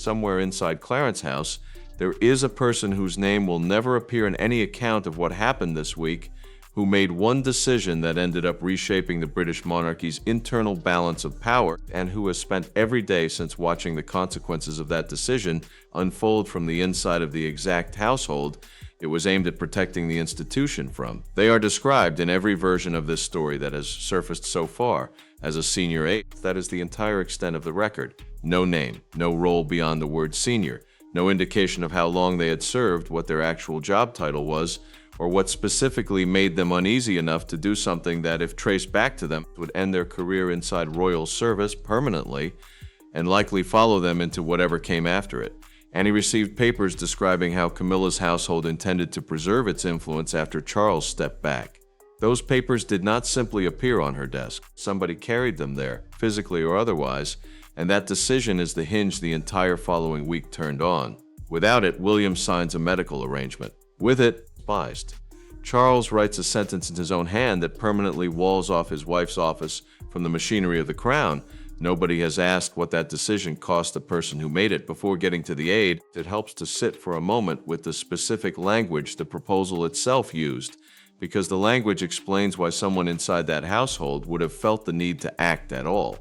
Somewhere inside Clarence House, there is a person whose name will never appear in any account of what happened this week, who made one decision that ended up reshaping the British monarchy's internal balance of power, and who has spent every day since watching the consequences of that decision unfold from the inside of the exact household it was aimed at protecting the institution from. They are described in every version of this story that has surfaced so far as a senior aide. That is the entire extent of the record. No name, no role beyond the word senior, no indication of how long they had served, what their actual job title was, or what specifically made them uneasy enough to do something that, if traced back to them, would end their career inside royal service permanently and likely follow them into whatever came after it. And he received papers describing how Camilla's household intended to preserve its influence after Charles stepped back. Those papers did not simply appear on her desk. Somebody carried them there, physically or otherwise, and that decision is the hinge the entire following week turned on. Without it, William signs a medical arrangement. With it, despised. Charles writes a sentence in his own hand that permanently walls off his wife's office from the machinery of the crown. Nobody has asked what that decision cost the person who made it before getting to the aid. It helps to sit for a moment with the specific language the proposal itself used, because the language explains why someone inside that household would have felt the need to act at all.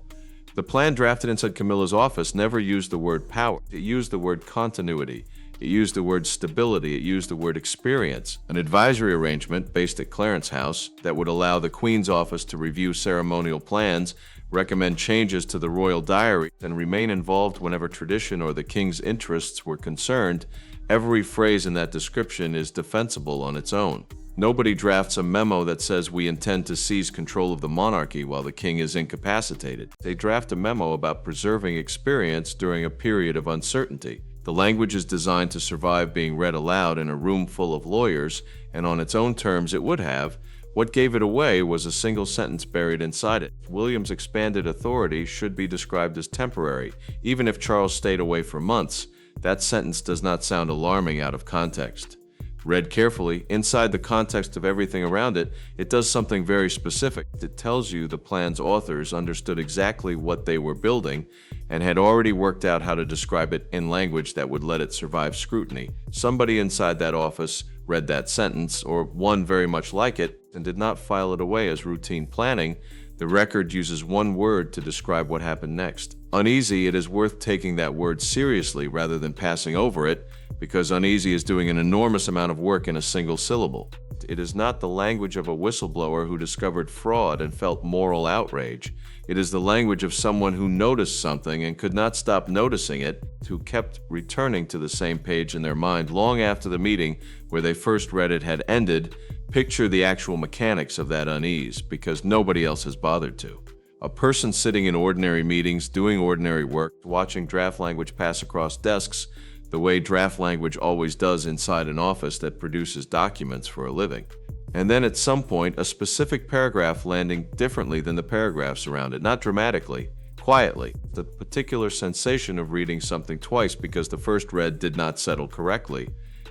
The plan drafted inside Camilla's office never used the word power. It used the word continuity. It used the word stability. It used the word experience. An advisory arrangement based at Clarence House that would allow the Queen's office to review ceremonial plans, recommend changes to the royal diary, and remain involved whenever tradition or the king's interests were concerned. Every phrase in that description is defensible on its own. Nobody drafts a memo that says we intend to seize control of the monarchy while the king is incapacitated. They draft a memo about preserving experience during a period of uncertainty. The language is designed to survive being read aloud in a room full of lawyers, and on its own terms it would have. What gave it away was a single sentence buried inside it. William's expanded authority should be described as temporary. Even if Charles stayed away for months, that sentence does not sound alarming out of context. Read carefully, inside the context of everything around it, it does something very specific. It tells you the plan's authors understood exactly what they were building and had already worked out how to describe it in language that would let it survive scrutiny. Somebody inside that office read that sentence, or one very much like it, and did not file it away as routine planning. The record uses one word to describe what happened next. Uneasy, it is worth taking that word seriously rather than passing over it, because uneasy is doing an enormous amount of work in a single syllable. It is not the language of a whistleblower who discovered fraud and felt moral outrage. It is the language of someone who noticed something and could not stop noticing it, who kept returning to the same page in their mind long after the meeting where they first read it had ended. Picture the actual mechanics of that unease, because nobody else has bothered to. A person sitting in ordinary meetings, doing ordinary work, watching draft language pass across desks, the way draft language always does inside an office that produces documents for a living. And then at some point, a specific paragraph landing differently than the paragraphs around it, not dramatically, quietly. The particular sensation of reading something twice because the first read did not settle correctly.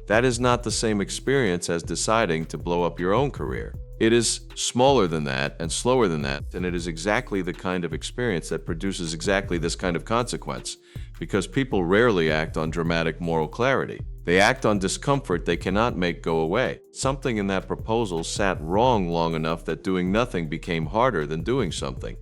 That is not the same experience as deciding to blow up your own career. It is smaller than that and slower than that, and it is exactly the kind of experience that produces exactly this kind of consequence, because people rarely act on dramatic moral clarity. They act on discomfort they cannot make go away. Something in that proposal sat wrong long enough that doing nothing became harder than doing something.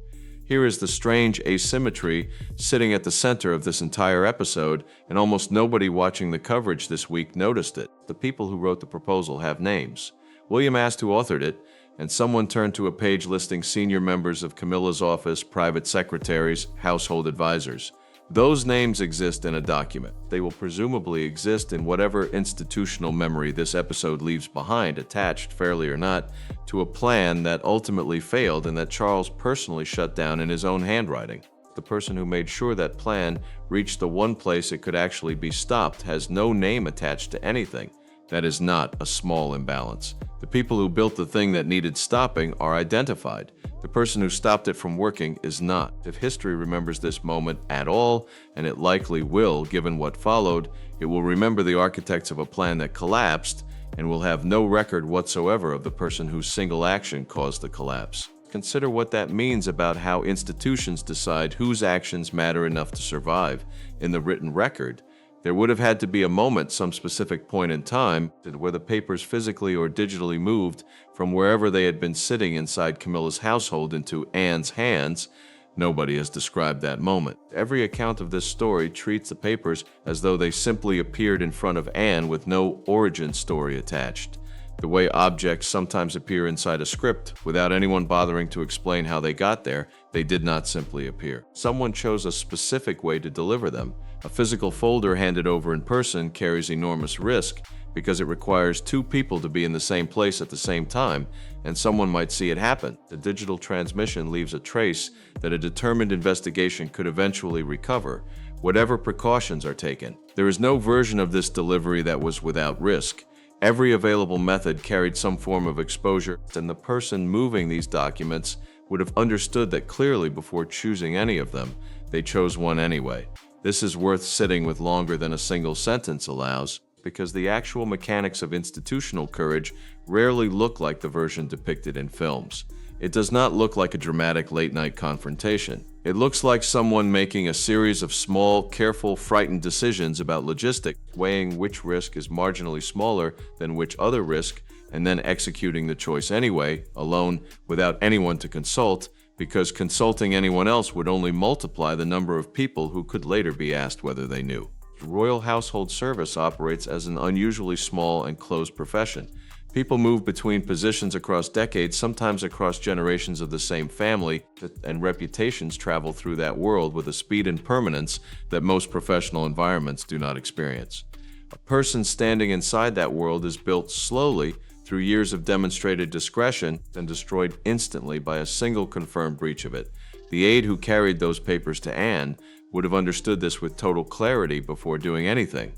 Here is the strange asymmetry sitting at the center of this entire episode, and almost nobody watching the coverage this week noticed it. The people who wrote the proposal have names. William asked who authored it, and someone turned to a page listing senior members of Camilla's office, private secretaries, household advisors. Those names exist in a document. They will presumably exist in whatever institutional memory this episode leaves behind, attached, fairly or not, to a plan that ultimately failed and that Charles personally shut down in his own handwriting. The person who made sure that plan reached the one place it could actually be stopped has no name attached to anything. That is not a small imbalance. The people who built the thing that needed stopping are identified. The person who stopped it from working is not. If history remembers this moment at all, and it likely will given what followed, it will remember the architects of a plan that collapsed and will have no record whatsoever of the person whose single action caused the collapse. Consider what that means about how institutions decide whose actions matter enough to survive in the written record. There would have had to be a moment, some specific point in time, where the papers physically or digitally moved from wherever they had been sitting inside Camilla's household into Anne's hands. Nobody has described that moment. Every account of this story treats the papers as though they simply appeared in front of Anne with no origin story attached. The way objects sometimes appear inside a script without anyone bothering to explain how they got there, they did not simply appear. Someone chose a specific way to deliver them. A physical folder handed over in person carries enormous risk because it requires two people to be in the same place at the same time, and someone might see it happen. The digital transmission leaves a trace that a determined investigation could eventually recover, whatever precautions are taken. There is no version of this delivery that was without risk. Every available method carried some form of exposure, and the person moving these documents would have understood that clearly before choosing any of them. They chose one anyway. This is worth sitting with longer than a single sentence allows, because the actual mechanics of institutional courage rarely look like the version depicted in films. It does not look like a dramatic late-night confrontation. It looks like someone making a series of small, careful, frightened decisions about logistics, weighing which risk is marginally smaller than which other risk, and then executing the choice anyway, alone, without anyone to consult, because consulting anyone else would only multiply the number of people who could later be asked whether they knew. The Royal Household Service operates as an unusually small and closed profession. People move between positions across decades, sometimes across generations of the same family, and reputations travel through that world with a speed and permanence that most professional environments do not experience. A person standing inside that world is built slowly through years of demonstrated discretion and destroyed instantly by a single confirmed breach of it. The aide who carried those papers to Anne would have understood this with total clarity before doing anything.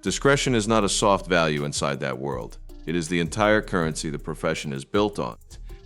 Discretion is not a soft value inside that world. It is the entire currency the profession is built on.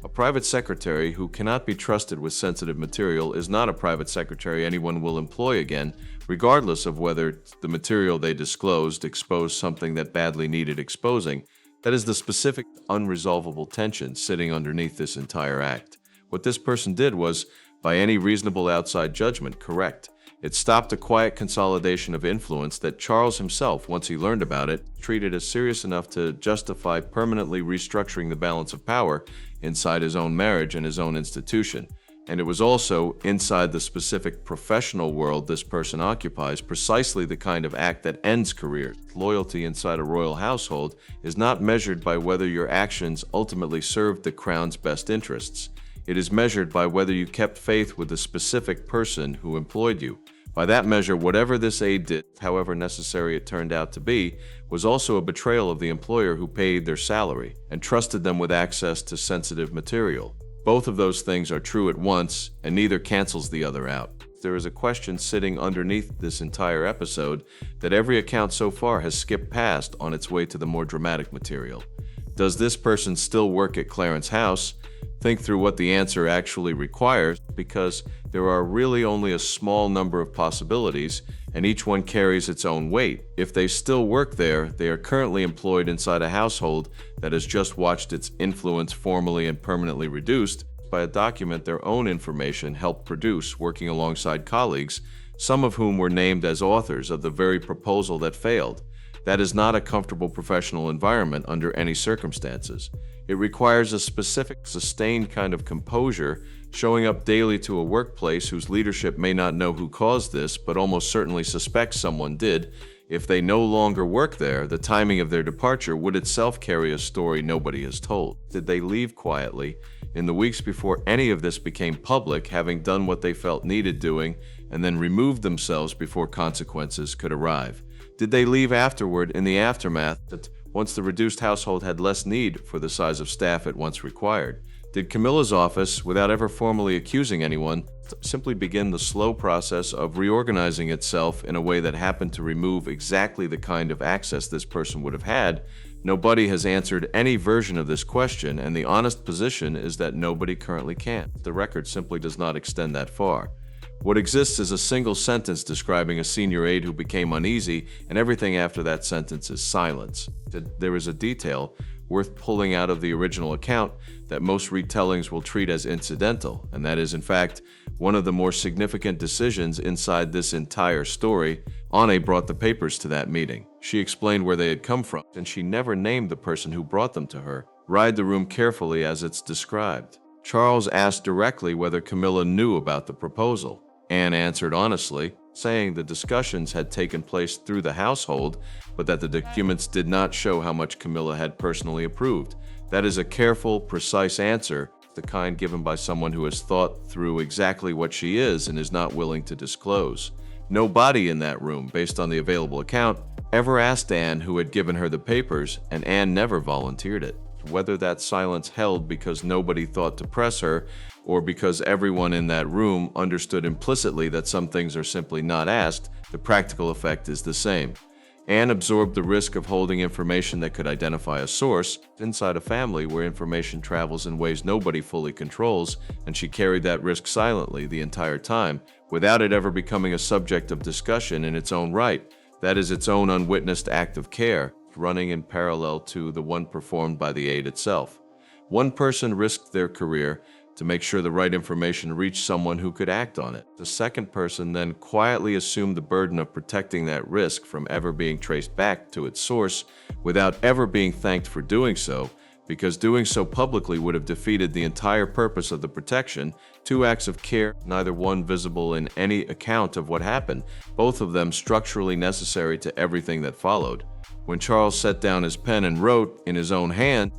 A private secretary who cannot be trusted with sensitive material is not a private secretary anyone will employ again, regardless of whether the material they disclosed exposed something that badly needed exposing. That is the specific, unresolvable tension sitting underneath this entire act. What this person did was, by any reasonable outside judgment, correct. It stopped a quiet consolidation of influence that Charles himself, once he learned about it, treated as serious enough to justify permanently restructuring the balance of power inside his own marriage and his own institution. And it was also inside the specific professional world this person occupies precisely the kind of act that ends careers. Loyalty inside a royal household is not measured by whether your actions ultimately served the crown's best interests. It is measured by whether you kept faith with the specific person who employed you. By that measure, whatever this aide did, however necessary it turned out to be, was also a betrayal of the employer who paid their salary and trusted them with access to sensitive material. Both of those things are true at once, and neither cancels the other out. There is a question sitting underneath this entire episode that every account so far has skipped past on its way to the more dramatic material. Does this person still work at Clarence House? Think through what the answer actually requires, because there are really only a small number of possibilities, and each one carries its own weight. If they still work there, they are currently employed inside a household that has just watched its influence formally and permanently reduced by a document their own information helped produce, working alongside colleagues, some of whom were named as authors of the very proposal that failed. That is not a comfortable professional environment under any circumstances. It requires a specific, sustained kind of composure, showing up daily to a workplace whose leadership may not know who caused this, but almost certainly suspects someone did. If they no longer work there, the timing of their departure would itself carry a story nobody has told. Did they leave quietly in the weeks before any of this became public, having done what they felt needed doing, and then removed themselves before consequences could arrive? Did they leave afterward in the aftermath, once the reduced household had less need for the size of staff it once required? Did Camilla's office, without ever formally accusing anyone, simply begin the slow process of reorganizing itself in a way that happened to remove exactly the kind of access this person would have had? Nobody has answered any version of this question, and the honest position is that nobody currently can. The record simply does not extend that far. What exists is a single sentence describing a senior aide who became uneasy, and everything after that sentence is silence. There is a detail worth pulling out of the original account that most retellings will treat as incidental, and that is, in fact, one of the more significant decisions inside this entire story. Anne brought the papers to that meeting. She explained where they had come from, and she never named the person who brought them to her. Read the room carefully as it's described. Charles asked directly whether Camilla knew about the proposal. Anne answered honestly, saying the discussions had taken place through the household, but that the documents did not show how much Camilla had personally approved. That is a careful, precise answer, the kind given by someone who has thought through exactly what she is and is not willing to disclose. Nobody in that room, based on the available account, ever asked Anne who had given her the papers, and Anne never volunteered it. Whether that silence held because nobody thought to press her, or because everyone in that room understood implicitly that some things are simply not asked, the practical effect is the same. Anne absorbed the risk of holding information that could identify a source inside a family where information travels in ways nobody fully controls, and she carried that risk silently the entire time, without it ever becoming a subject of discussion in its own right. That is its own unwitnessed act of care, running in parallel to the one performed by the aide itself. One person risked their career to make sure the right information reached someone who could act on it. The second person then quietly assumed the burden of protecting that risk from ever being traced back to its source without ever being thanked for doing so, because doing so publicly would have defeated the entire purpose of the protection. Two acts of care, neither one visible in any account of what happened, both of them structurally necessary to everything that followed. When Charles set down his pen and wrote, in his own hand,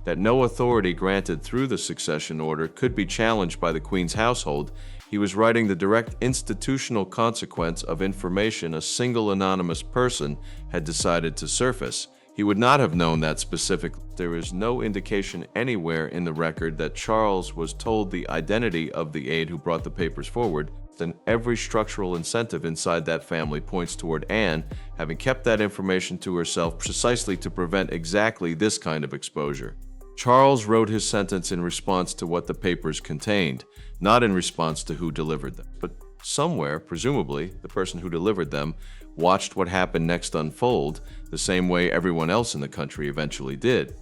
that no authority granted through the succession order could be challenged by the Queen's household, he was writing the direct institutional consequence of information a single anonymous person had decided to surface. He would not have known that specifically. There is no indication anywhere in the record that Charles was told the identity of the aide who brought the papers forward. Then every structural incentive inside that family points toward Anne having kept that information to herself precisely to prevent exactly this kind of exposure. Charles wrote his sentence in response to what the papers contained, not in response to who delivered them. But somewhere, presumably, the person who delivered them watched what happened next unfold the same way everyone else in the country eventually did.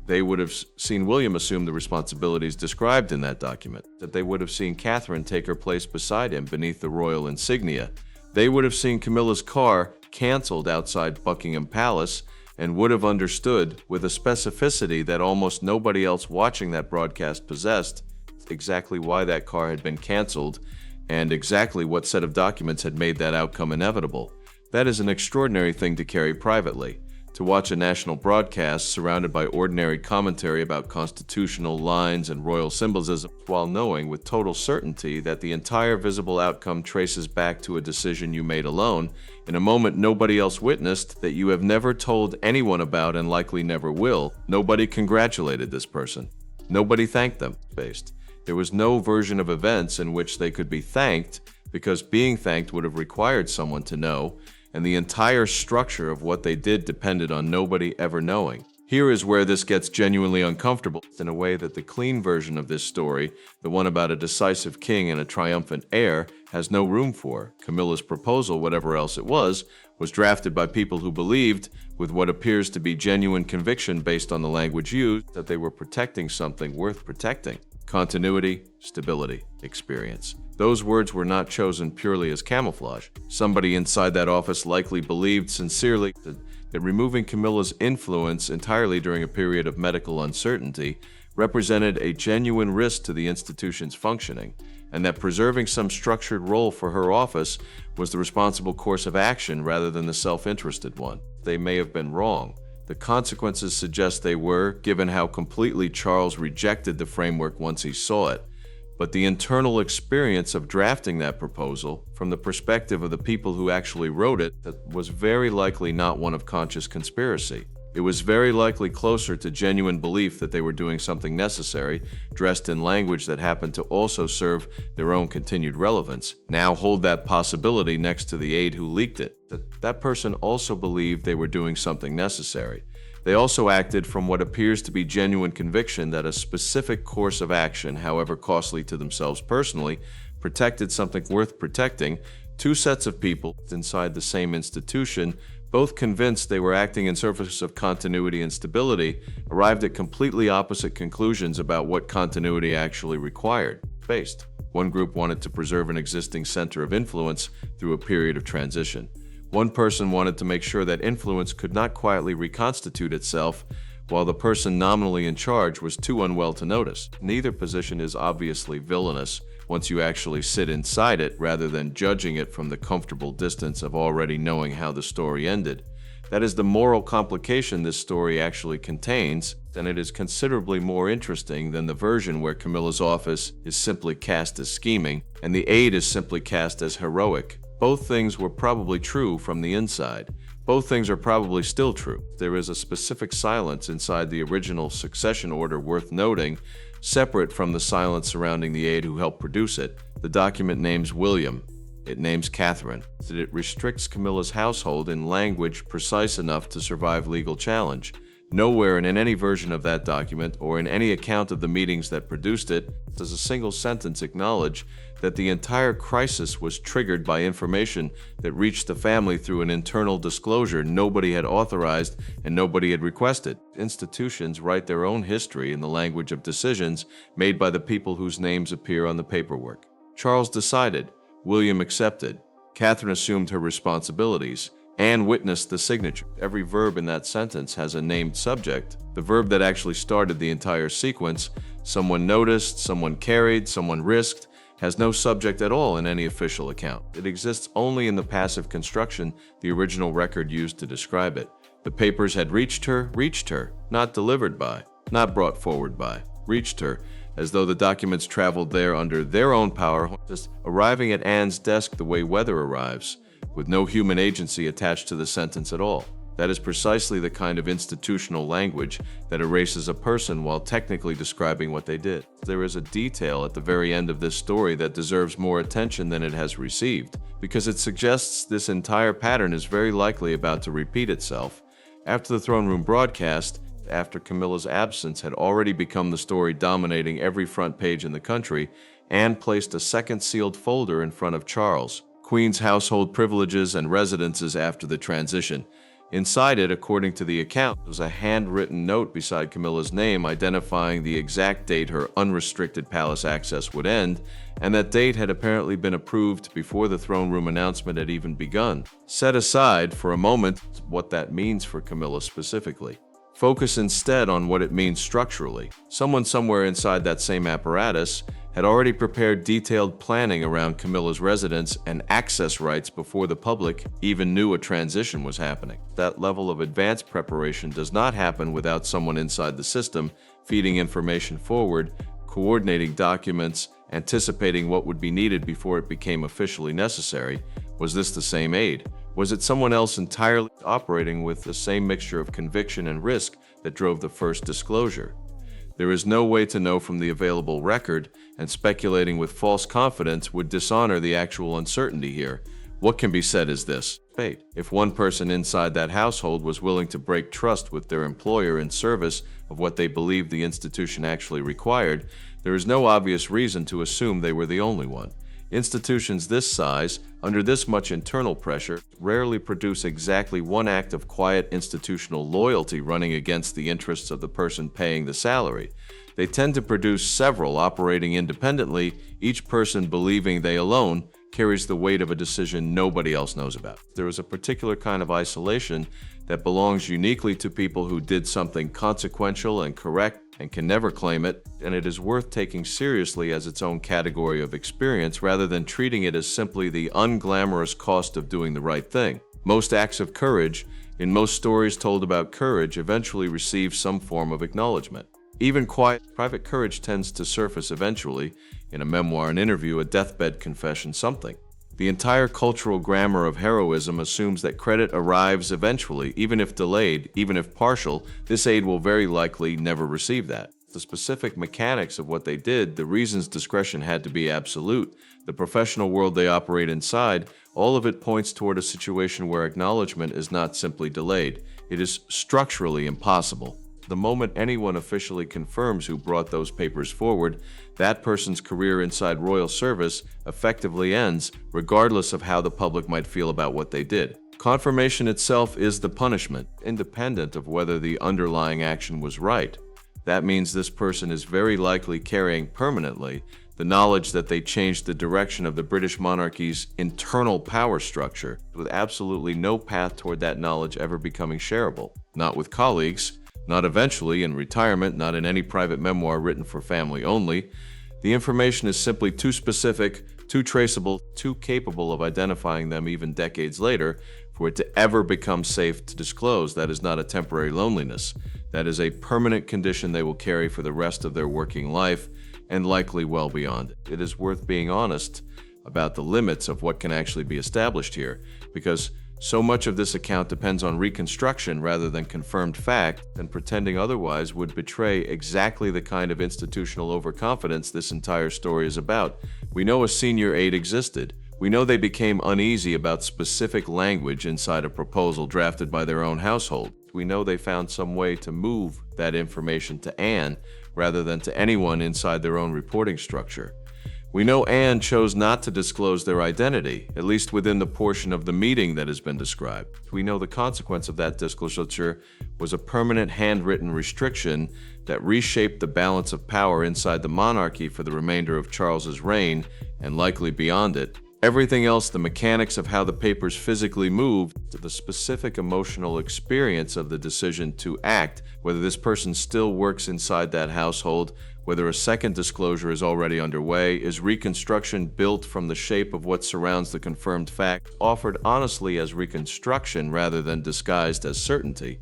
They would have seen William assume the responsibilities described in that document, that they would have seen Catherine take her place beside him beneath the royal insignia. They would have seen Camilla's car canceled outside Buckingham Palace, and would have understood, with a specificity that almost nobody else watching that broadcast possessed, exactly why that car had been canceled and exactly what set of documents had made that outcome inevitable. That is an extraordinary thing to carry privately. To watch a national broadcast surrounded by ordinary commentary about constitutional lines and royal symbolism, while knowing with total certainty that the entire visible outcome traces back to a decision you made alone, in a moment nobody else witnessed, that you have never told anyone about and likely never will. Nobody congratulated this person. Nobody thanked them. There was no version of events in which they could be thanked, because being thanked would have required someone to know, and the entire structure of what they did depended on nobody ever knowing. Here is where this gets genuinely uncomfortable, in a way that the clean version of this story, the one about a decisive king and a triumphant heir, has no room for. Camilla's proposal, whatever else it was drafted by people who believed, with what appears to be genuine conviction based on the language used, that they were protecting something worth protecting. Continuity, stability, experience. Those words were not chosen purely as camouflage. Somebody inside that office likely believed sincerely that removing Camilla's influence entirely during a period of medical uncertainty represented a genuine risk to the institution's functioning, and that preserving some structured role for her office was the responsible course of action rather than the self-interested one. They may have been wrong. The consequences suggest they were, given how completely Charles rejected the framework once he saw it. But the internal experience of drafting that proposal, from the perspective of the people who actually wrote it, was very likely not one of conscious conspiracy. It was very likely closer to genuine belief that they were doing something necessary, dressed in language that happened to also serve their own continued relevance. Now hold that possibility next to the aide who leaked it. That person also believed they were doing something necessary. They also acted from what appears to be genuine conviction that a specific course of action, however costly to themselves personally, protected something worth protecting Two sets of people inside the same institution, both convinced they were acting in service of continuity and stability, arrived at completely opposite conclusions about what continuity actually required. Faced. One group wanted to preserve an existing center of influence through a period of transition. One person wanted to make sure that influence could not quietly reconstitute itself, while the person nominally in charge was too unwell to notice. Neither position is obviously villainous once you actually sit inside it rather than judging it from the comfortable distance of already knowing how the story ended. That is the moral complication this story actually contains, and it is considerably more interesting than the version where Camilla's office is simply cast as scheming and the aide is simply cast as heroic. Both things were probably true from the inside. Both things are probably still true. There is a specific silence inside the original succession order worth noting, separate from the silence surrounding the aide who helped produce it. The document names William. It names Catherine. It restricts Camilla's household in language precise enough to survive legal challenge. Nowhere in any version of that document or in any account of the meetings that produced it does a single sentence acknowledge that the entire crisis was triggered by information that reached the family through an internal disclosure nobody had authorized and nobody had requested. Institutions write their own history in the language of decisions made by the people whose names appear on the paperwork. Charles decided. William accepted. Catherine assumed her responsibilities. Anne witnessed the signature. Every verb in that sentence has a named subject. The verb that actually started the entire sequence, someone noticed, someone carried, someone risked, has no subject at all in any official account. It exists only in the passive construction the original record used to describe it. The papers had reached her, not delivered by, not brought forward by, reached her, as though the documents traveled there under their own power, just arriving at Anne's desk the way weather arrives, with no human agency attached to the sentence at all. That is precisely the kind of institutional language that erases a person while technically describing what they did. There is a detail at the very end of this story that deserves more attention than it has received, because it suggests this entire pattern is very likely about to repeat itself. After the throne room broadcast, after Camilla's absence had already become the story dominating every front page in the country, Anne placed a second sealed folder in front of Charles, Queen's household privileges and residences after the transition. Inside it, according to the account, was a handwritten note beside Camilla's name identifying the exact date her unrestricted palace access would end, and that date had apparently been approved before the throne room announcement had even begun. Set aside for a moment what that means for Camilla specifically. Focus instead on what it means structurally. Someone somewhere inside that same apparatus had already prepared detailed planning around Camilla's residence and access rights before the public even knew a transition was happening. That level of advanced preparation does not happen without someone inside the system feeding information forward, coordinating documents, anticipating what would be needed before it became officially necessary. Was this the same aide? Was it someone else entirely operating with the same mixture of conviction and risk that drove the first disclosure? There is no way to know from the available record, and speculating with false confidence would dishonor the actual uncertainty here. What can be said is this: fate. If one person inside that household was willing to break trust with their employer in service of what they believed the institution actually required, there is no obvious reason to assume they were the only one. Institutions this size, under this much internal pressure, rarely produce exactly one act of quiet institutional loyalty running against the interests of the person paying the salary. They tend to produce several operating independently, each person believing they alone carries the weight of a decision nobody else knows about. There is a particular kind of isolation that belongs uniquely to people who did something consequential and correct and can never claim it, and it is worth taking seriously as its own category of experience rather than treating it as simply the unglamorous cost of doing the right thing. Most acts of courage, in most stories told about courage, eventually receive some form of acknowledgement. Even quiet, private courage tends to surface eventually, in a memoir, an interview, a deathbed confession, something. The entire cultural grammar of heroism assumes that credit arrives eventually, even if delayed, even if partial. This aide will very likely never receive that. The specific mechanics of what they did, the reasons discretion had to be absolute, the professional world they operate inside, all of it points toward a situation where acknowledgement is not simply delayed. It is structurally impossible. The moment anyone officially confirms who brought those papers forward, that person's career inside royal service effectively ends, regardless of how the public might feel about what they did. Confirmation itself is the punishment, independent of whether the underlying action was right. That means this person is very likely carrying permanently the knowledge that they changed the direction of the British monarchy's internal power structure, with absolutely no path toward that knowledge ever becoming shareable. Not with colleagues, not eventually in retirement, not in any private memoir written for family only. The information is simply too specific, too traceable, too capable of identifying them even decades later for it to ever become safe to disclose. That is not a temporary loneliness. That is a permanent condition they will carry for the rest of their working life, and likely well beyond it. It is worth being honest about the limits of what can actually be established here, because so much of this account depends on reconstruction rather than confirmed fact, and pretending otherwise would betray exactly the kind of institutional overconfidence this entire story is about. We know a senior aide existed. We know they became uneasy about specific language inside a proposal drafted by their own household. We know they found some way to move that information to Anne rather than to anyone inside their own reporting structure. We know Anne chose not to disclose their identity, at least within the portion of the meeting that has been described. We know the consequence of that disclosure was a permanent handwritten restriction that reshaped the balance of power inside the monarchy for the remainder of Charles's reign, and likely beyond it. Everything else, the mechanics of how the papers physically moved, to the specific emotional experience of the decision to act, whether this person still works inside that household, whether a second disclosure is already underway, is reconstruction built from the shape of what surrounds the confirmed fact, offered honestly as reconstruction rather than disguised as certainty.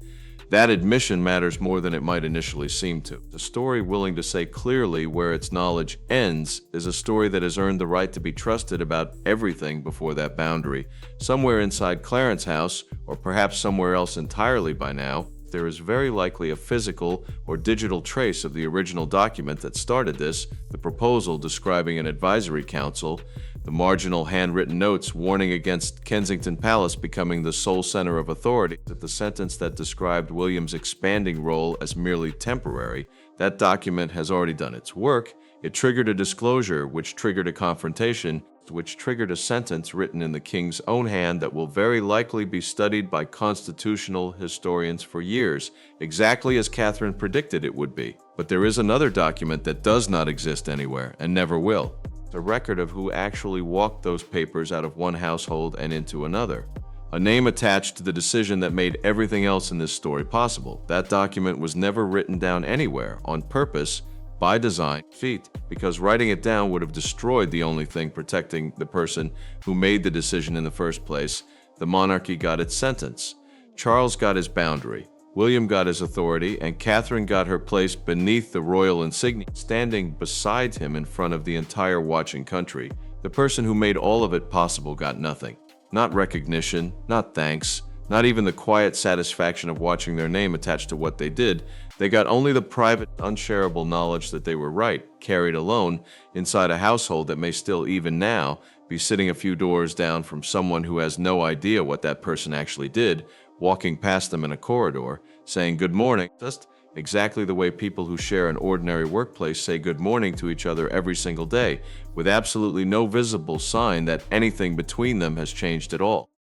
That admission matters more than it might initially seem to. A story willing to say clearly where its knowledge ends is a story that has earned the right to be trusted about everything before that boundary. Somewhere inside Clarence House, or perhaps somewhere else entirely by now, there is very likely a physical or digital trace of the original document that started this, the proposal describing an advisory council, the marginal handwritten notes warning against Kensington Palace becoming the sole center of authority, the sentence that described William's expanding role as merely temporary. That document has already done its work. It triggered a disclosure, which triggered a confrontation, which triggered a sentence written in the king's own hand that will very likely be studied by constitutional historians for years, exactly as Catherine predicted it would be. But there is another document that does not exist anywhere and never will. A record of who actually walked those papers out of one household and into another. A name attached to the decision that made everything else in this story possible. That document was never written down anywhere, on purpose, by design, because writing it down would have destroyed the only thing protecting the person who made the decision in the first place. The monarchy got its sentence. Charles got his boundary. William got his authority, and Catherine got her place beneath the royal insignia, standing beside him in front of the entire watching country. The person who made all of it possible got nothing. Not recognition, not thanks, not even the quiet satisfaction of watching their name attached to what they did. They got only the private, unshareable knowledge that they were right, carried alone, inside a household that may still, even now, be sitting a few doors down from someone who has no idea what that person actually did, walking past them in a corridor, saying good morning, just exactly the way people who share an ordinary workplace say good morning to each other every single day, with absolutely no visible sign that anything between them has changed at all.